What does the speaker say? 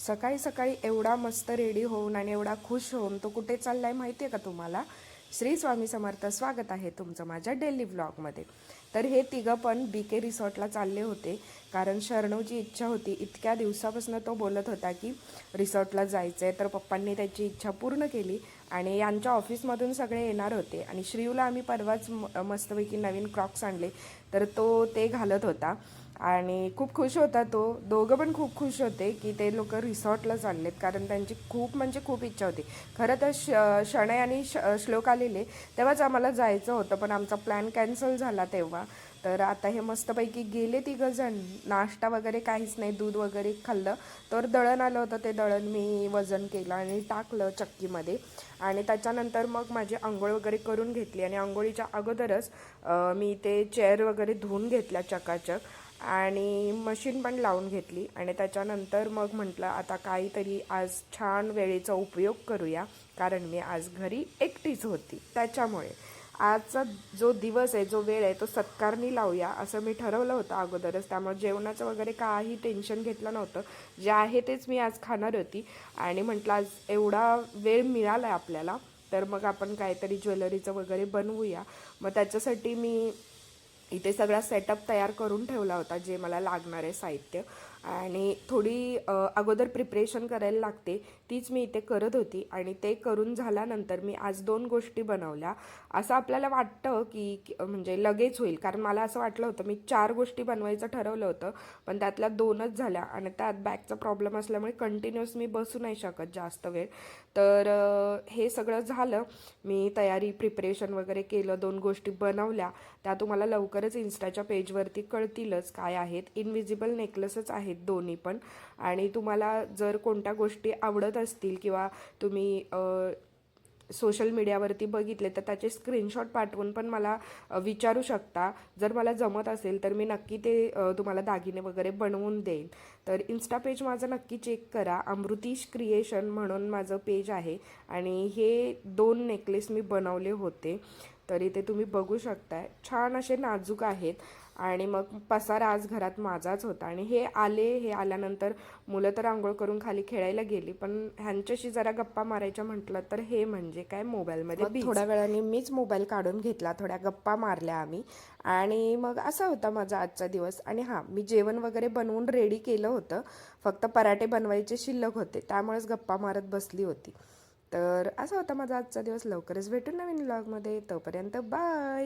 सकाळी सकाळी एवढा मस्त रेडी होऊन आणि एवढा खुश होऊन तो कुठे चाललाय माहिती आहे का तुम्हाला? श्री स्वामी समर्थ, स्वागत आहे तुमचं माझ्या डेली व्लॉगमध्ये. तर हे तिघं पण BK रिसॉर्टला चालले होते, कारण शरणवची इच्छा होती. इतक्या दिवसापासून तो बोलत होता की रिसॉर्टला जायचं आहे, तर पप्पांनी त्याची इच्छा पूर्ण केली आणि यांच्या ऑफिसमधून सगळे येणार होते. आणि श्रीयूला आम्ही परवाच मस्तपैकी नवीन क्रॉक्स आणले, तर तो ते घालत होता आणि खूप खुश होता तो. दोघं पण खूप खुश होते की ते लोक रिसॉर्टला चाललेत, कारण त्यांची खूप म्हणजे खूप इच्छा होती. खरं तर शणै आणि श्लोक आलेले तेव्हाच आम्हाला जायचं होतं, पण आमचा प्लॅन कॅन्सल झाला तेव्हा. तर आता हे मस्तपैकी गेले तिघं जण. नाश्ता वगैरे काहीच नाही, दूध वगैरे खाल्लं. तर दळण आलं होतं, ते दळण मी वजन केलं आणि टाकलं चक्कीमध्ये. आणि त्याच्यानंतर मग माझी आंघोळ वगैरे करून घेतली आणि आंघोळीच्या अगोदरच मी ते चेअर वगैरे धुवून घेतल्या चकाचक आणि मशीन पण लावून घेतली. आणि त्याच्यानंतर मग म्हटलं आता काहीतरी आज छान वेळेचा उपयोग करूया, कारण मी आज घरी एकटीच होती. त्याच्यामुळे आजचा जो दिवस आहे, जो वेळ आहे, तो सत्कारणी लावूया असं मी ठरवलं होतं अगोदरच. त्यामुळे जेवणाचं वगैरे काही टेन्शन घेतलं नव्हतं. जे आहे तेच मी आज खाणार होती. आणि म्हटलं आज एवढा वेळ मिळाला आहे आपल्याला, तर मग आपण काहीतरी ज्वेलरीचं वगैरे बनवूया. मग त्याच्यासाठी मी इथे सगळा सेटअप तयार करून ठेवला होता, जे मला लागणार आहे साहित्य. आणि थोडी अगोदर प्रिपरेशन करायला लागते, तीच मी इथे करत होती. आणि ते करून झाल्यानंतर मी आज 2 गोष्टी बनवल्या. असं आपल्याला वाटतं की म्हणजे लगेच होईल, कारण मला असं वाटलं होतं मी 4 गोष्टी बनवायचं ठरवलं होतं, पण त्यातल्या 2च झाल्या. आणि त्यात बॅकचा प्रॉब्लेम असल्यामुळे कंटिन्युअस मी बसू नाही शकत जास्त वेळ. तर हे सगळं झालं. मी तयारी प्रिपरेशन वगैरे केलं, 2 गोष्टी बनवल्या. त्या तुम्हाला लवकरच इन्स्टाच्या पेजवरती कळतीलच काय आहेत. इनविजिबल नेकलेसच आहेत दोन्ही पण. आणि तुम्हाला जर कोणत्या गोष्टी आवडत असतील किंवा तुम्ही सोशल मीडियावरती बघितले, तर त्याचे स्क्रीनशॉट पाठवून पण मला विचारू शकता. जर मला जमत असेल तर मी नक्की ते तुम्हाला दागिने वगैरे बनवून देईन. तर इन्स्टा पेज माझं नक्की चेक करा. अमृतीश क्रिएशन म्हणून माझं पेज आहे. आणि हे 2 नेकलेस मी बनवले होते, तर इथे तुम्ही बघू शकताय. छान असे नाजूक आहेत. आणि मग पसारा आज घरात माझाच होता. आणि हे आल्यानंतर मुलं तर आंघोळ करून खाली खेळायला गेली, पण ह्यांच्याशी जरा गप्पा मारायच्या म्हटलं तर हे म्हणजे काय मोबाईलमध्ये थोड्या वेळाने मीच मोबाईल काढून घेतला, थोड्या गप्पा मारल्या आम्ही. आणि मग असा होता माझा आजचा दिवस. आणि हां, मी जेवण वगैरे बनवून रेडी केलं होतं, फक्त पराठे बनवायचे शिल्लक होते, त्यामुळेच गप्पा मारत बसली होती. तर असा होता माझा आजचा दिवस. लवकरच भेटू नवीन व्लॉगमध्ये, तोपर्यंत बाय.